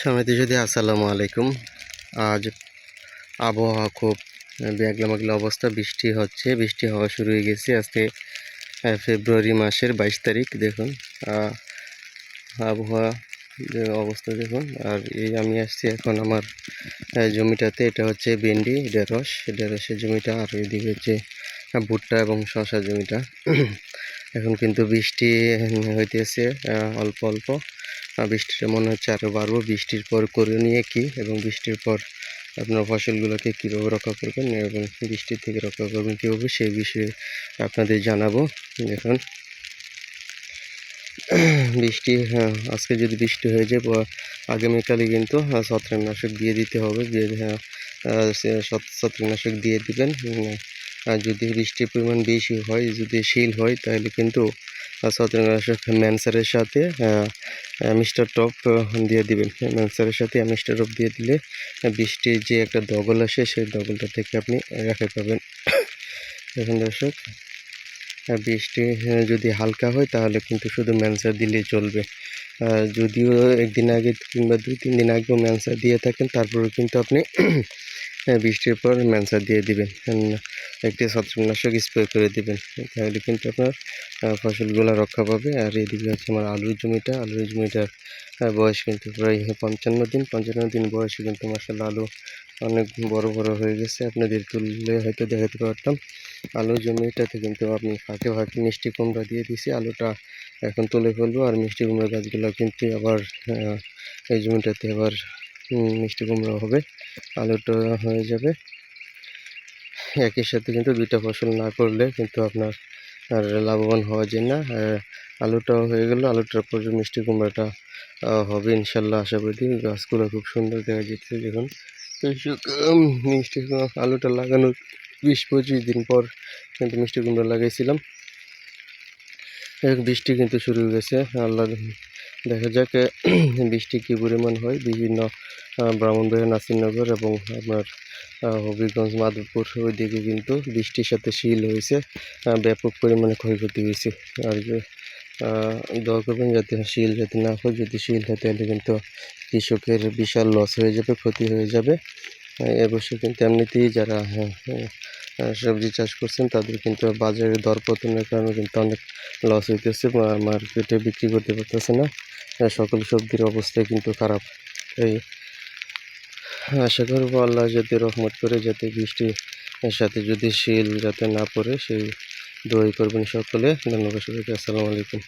সমিতি যদি আসসালামু আলাইকুম। আজ আবহাওয়া খুব মেঘলা মেঘলা অবস্থা, বৃষ্টি হচ্ছে, বৃষ্টি হওয়া শুরু হয়ে গেছে। আজকে ফেব্রুয়ারি মাসের 22 তারিখ। দেখুন আবহাওয়া অবস্থা দেখুন। আর এই আমি আসছি এখন আমার জমিটাতে। এটা হচ্ছে ভেন্ডি, ঢেঁড়সের জমিটা। আর এদিকে হচ্ছে ভুট্টা এবং শসা জমিটা। এখন কিন্তু বৃষ্টি হইতেছে অল্প অল্প। বৃষ্টিটা মনে হচ্ছে আরও বাড়বো। বৃষ্টির পর করণীয় কী এবং বৃষ্টির পর আপনার ফসলগুলোকে কীভাবে রক্ষা করবেন এবং বৃষ্টির থেকে রক্ষা করবেন কীভাবে, সেই বিষয়ে আপনাদের জানাবো। দেখুন বৃষ্টি, আজকে যদি বৃষ্টি হয়ে যায় আগামীকালে কিন্তু ছত্রাকনাশক দিয়ে দিতে হবে। ছত্রাকনাশক দিয়ে দিবেন। যদি বৃষ্টির পরিমাণ বেশি হয়, যদি শিল হয়, তাহলে কিন্তু ছত্রাকনাশক ম্যানসারের সাথে মিস্টার টপ দিয়ে দিবেন। ম্যানসারের সাথে মিস্টার টপ দিয়ে দিলে বৃষ্টির যে একটা দগল আসে, সেই দগলটা থেকে আপনি রেখা পাবেন। দেখুন দর্শক, বৃষ্টি যদি হালকা হয় তাহলে কিন্তু শুধু ম্যানসার দিলেই চলবে। যদিও একদিন আগে কিংবা 2-3 দিন আগেও ম্যানসার দিয়ে থাকেন, তারপরেও কিন্তু আপনি বৃষ্টির পর ম্যানসার দিয়ে দিবেন, একটি ছত্রাকনাশক স্প্রে করে দিবেন। তাহলে কিন্তু আপনার ফসলগুলো রক্ষা পাবে। আর এদিকে হচ্ছে আমার আলুর জমিটার বয়স কিন্তু প্রায় 55 দিন বয়সে কিন্তু মাশাআল্লাহ আলু অনেক বড় বড় হয়ে গেছে। আপনাদের তুললে হয়তো দেখাতে পারতাম। আলুর জমিটাতে কিন্তু আমি ফাঁকে ফাঁকে মিষ্টি কুমড়া দিয়ে দিছি। আলুটা এখন তুলে ফেলবো। আর মিষ্টি কুমড়া গাছগুলো কিন্তু আবার এই জমিটাতে আবার মিষ্টি কুমড়া হবে, আলুটা হয়ে যাবে। একই সাথে কিন্তু দুইটা ফসল না করলে কিন্তু আপনার আর লাভবান হওয়া যায় না। আলুটাও হয়ে গেল, আলুটার পর মিষ্টি কুমড়াটা হবে ইনশাল্লাহ, আশা করি। গাছগুলো খুব সুন্দর দেখা যাচ্ছে। দেখুন মিষ্টি আলুটা লাগানোর 20-25 দিন পর কিন্তু মিষ্টি কুমড়া লাগাইছিলাম। বৃষ্টি কিন্তু শুরু হয়ে গেছে। আল্লাহ, দেখা যাক বৃষ্টি কী পরিমাণ হয়। বিভিন্ন ব্রাহ্মণবাড়িয়া, নাসিরনগর এবং আপনার হবিগঞ্জ, মাধবপুর ওইদিকে কিন্তু বৃষ্টির সাথে শিল হয়েছে, ব্যাপক পরিমাণে ক্ষয়ক্ষতি হয়েছে। আর দোয়া করবেন যাতে শিল যাতে না হয়। যদি শিল হয় তাহলে কিন্তু কৃষকের বিশাল লস হয়ে যাবে, ক্ষতি হয়ে যাবে। অবশ্যই কিন্তু এমনিতেই যারা সবজি চাষ করছেন তাদের কিন্তু বাজারে দরপতনের কারণে কিন্তু অনেক লস হইতেছে, মার্কেটে বিক্রি করতে পারতেছে না। সকল সবজির অবস্থায় কিন্তু খারাপ। তাই আশা করবো আল্লাহ যাতে রহমত করে, যাতে বৃষ্টির সাথে যদি শিল যাতে না পড়ে, সেই দোয়াই করবেন সকলে। ধন্যবাদ সবাইকে। আসসালামু আলাইকুম।